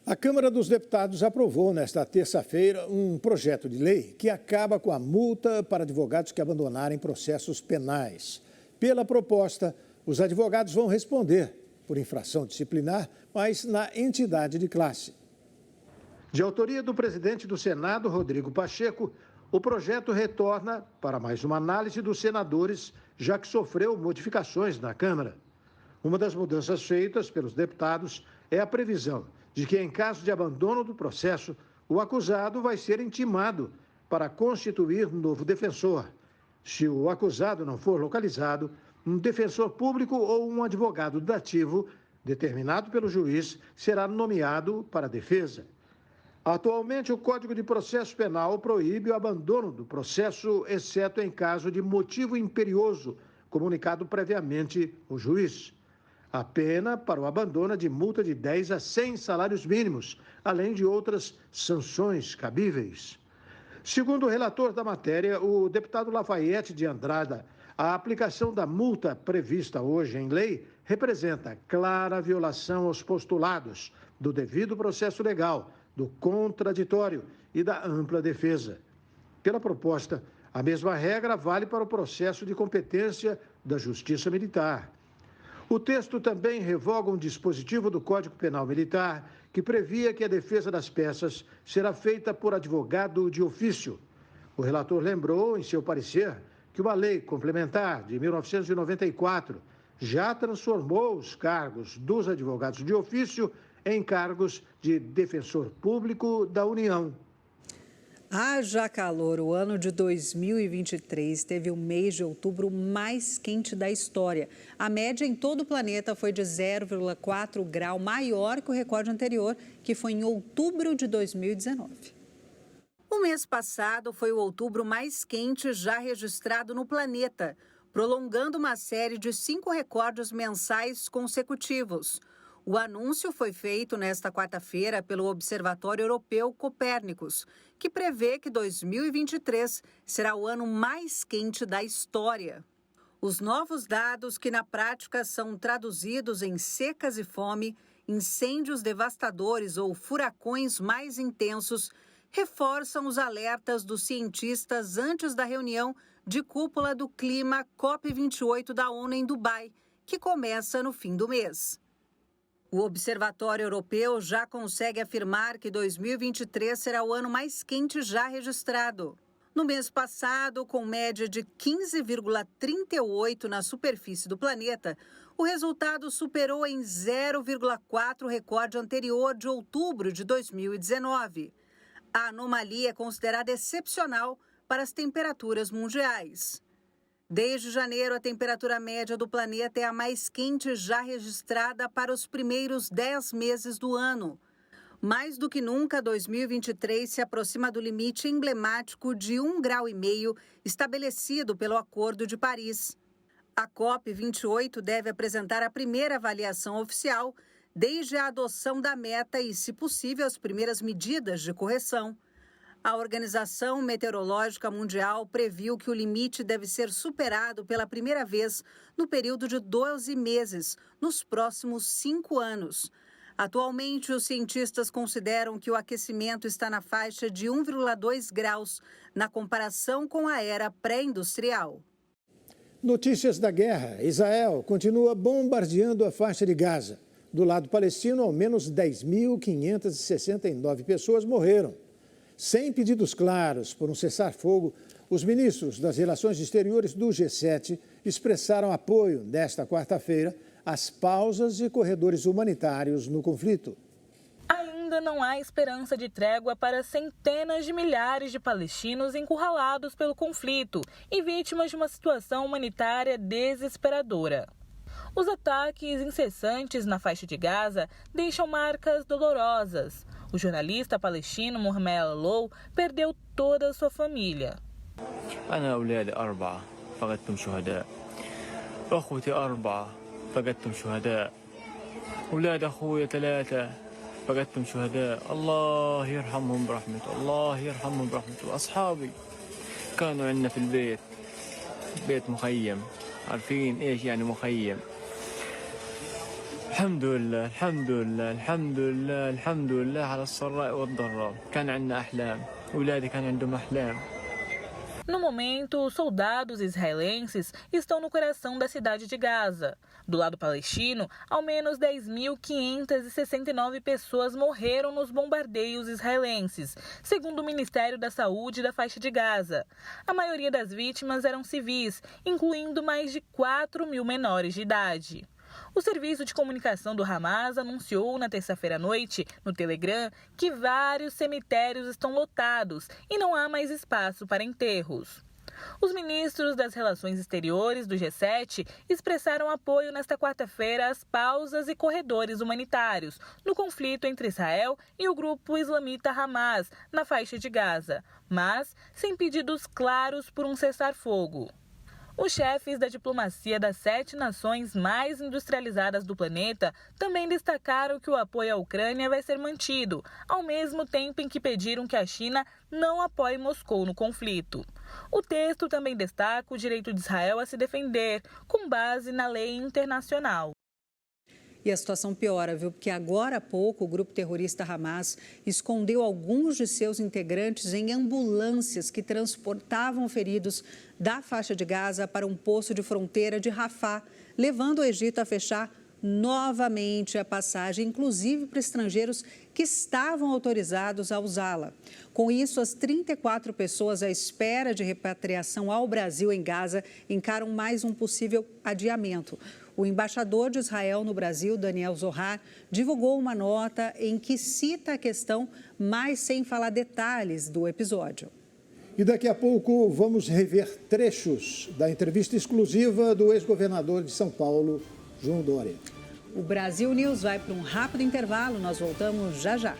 A Câmara dos Deputados aprovou nesta terça-feira um projeto de lei que acaba com a multa para advogados que abandonarem processos penais. Pela proposta, os advogados vão responder por infração disciplinar, mas na entidade de classe. De autoria do presidente do Senado, Rodrigo Pacheco, o projeto retorna para mais uma análise dos senadores, já que sofreu modificações na Câmara. Uma das mudanças feitas pelos deputados é a previsão de que, em caso de abandono do processo, o acusado vai ser intimado para constituir um novo defensor. Se o acusado não for localizado, um defensor público ou um advogado dativo, determinado pelo juiz, será nomeado para a defesa. Atualmente, o Código de Processo Penal proíbe o abandono do processo, exceto em caso de motivo imperioso, comunicado previamente ao juiz. A pena para o abandono é de multa de 10 a 100 salários mínimos, além de outras sanções cabíveis. Segundo o relator da matéria, o deputado Lafayette de Andrada, a aplicação da multa prevista hoje em lei representa clara violação aos postulados do devido processo legal, do contraditório e da ampla defesa. Pela proposta, a mesma regra vale para o processo de competência da Justiça Militar. O texto também revoga um dispositivo do Código Penal Militar que previa que a defesa das peças será feita por advogado de ofício. O relator lembrou, em seu parecer, que uma lei complementar de 1994 já transformou os cargos dos advogados de ofício em cargos de defensor público da União. Haja calor, o ano de 2023 teve o mês de outubro mais quente da história. A média em todo o planeta foi de 0,4 grau maior que o recorde anterior, que foi em outubro de 2019. O mês passado foi o outubro mais quente já registrado no planeta, prolongando uma série de 5 recordes mensais consecutivos. O anúncio foi feito nesta quarta-feira pelo Observatório Europeu Copérnicos, que prevê que 2023 será o ano mais quente da história. Os novos dados, que na prática são traduzidos em secas e fome, incêndios devastadores ou furacões mais intensos, reforçam os alertas dos cientistas antes da reunião de cúpula do clima COP28 da ONU em Dubai, que começa no fim do mês. O Observatório Europeu já consegue afirmar que 2023 será o ano mais quente já registrado. No mês passado, com média de 15,38 na superfície do planeta, o resultado superou em 0,4 o recorde anterior de outubro de 2019. A anomalia é considerada excepcional para as temperaturas mundiais. Desde janeiro, a temperatura média do planeta é a mais quente já registrada para os primeiros 10 meses do ano. Mais do que nunca, 2023 se aproxima do limite emblemático de 1,5 graus estabelecido pelo Acordo de Paris. A COP28 deve apresentar a primeira avaliação oficial desde a adoção da meta e, se possível, as primeiras medidas de correção. A Organização Meteorológica Mundial previu que o limite deve ser superado pela primeira vez no período de 12 meses, nos próximos 5 anos. Atualmente, os cientistas consideram que o aquecimento está na faixa de 1,2 graus, na comparação com a era pré-industrial. Notícias da guerra. Israel continua bombardeando a faixa de Gaza. Do lado palestino, ao menos 10.569 pessoas morreram. Sem pedidos claros por um cessar-fogo, os ministros das Relações Exteriores do G7 expressaram apoio, nesta quarta-feira, às pausas e corredores humanitários no conflito. Ainda não há esperança de trégua para centenas de milhares de palestinos encurralados pelo conflito e vítimas de uma situação humanitária desesperadora. Os ataques incessantes na faixa de Gaza deixam marcas dolorosas. O jornalista palestino Mohamed Al-Lou perdeu toda a sua família. أنا أولادي 4 فقدتهم شهداء. أخوتي 4 فقدتهم شهداء. أولاد أخويا 3 فقدتهم شهداء. الله يرحمهم برحمته. الله يرحمهم برحمته. أصحابي كانوا عندنا في البيت. بيت مخيم عارفين إيش يعني مخيم. الحمد لله الحمد لله الحمد لله الحمد لله على السراء والضراء. كان عندنا أحلام، أولادي كان عندهم أحلام. No momento, os soldados israelenses estão no coração da cidade de Gaza. Do lado palestino, ao menos 10.569 pessoas morreram nos bombardeios israelenses, segundo o Ministério da Saúde da faixa de Gaza. A maioria das vítimas eram civis, incluindo mais de 4.000 menores de idade. O serviço de comunicação do Hamas anunciou na terça-feira à noite, no Telegram, que vários cemitérios estão lotados e não há mais espaço para enterros. Os ministros das Relações Exteriores do G7 expressaram apoio nesta quarta-feira às pausas e corredores humanitários no conflito entre Israel e o grupo islamita Hamas na faixa de Gaza, mas sem pedidos claros por um cessar-fogo. Os chefes da diplomacia das 7 nações mais industrializadas do planeta também destacaram que o apoio à Ucrânia vai ser mantido, ao mesmo tempo em que pediram que a China não apoie Moscou no conflito. O texto também destaca o direito de Israel a se defender, com base na lei internacional. E a situação piora, viu? Porque agora há pouco o grupo terrorista Hamas escondeu alguns de seus integrantes em ambulâncias que transportavam feridos da faixa de Gaza para um posto de fronteira de Rafah, levando o Egito a fechar novamente a passagem, inclusive para estrangeiros que estavam autorizados a usá-la. Com isso, as 34 pessoas à espera de repatriação ao Brasil em Gaza encaram mais um possível adiamento. O embaixador de Israel no Brasil, Daniel Zohar, divulgou uma nota em que cita a questão, mas sem falar detalhes do episódio. E daqui a pouco vamos rever trechos da entrevista exclusiva do ex-governador de São Paulo, João Dória. O Brasil News vai para um rápido intervalo, nós voltamos já já.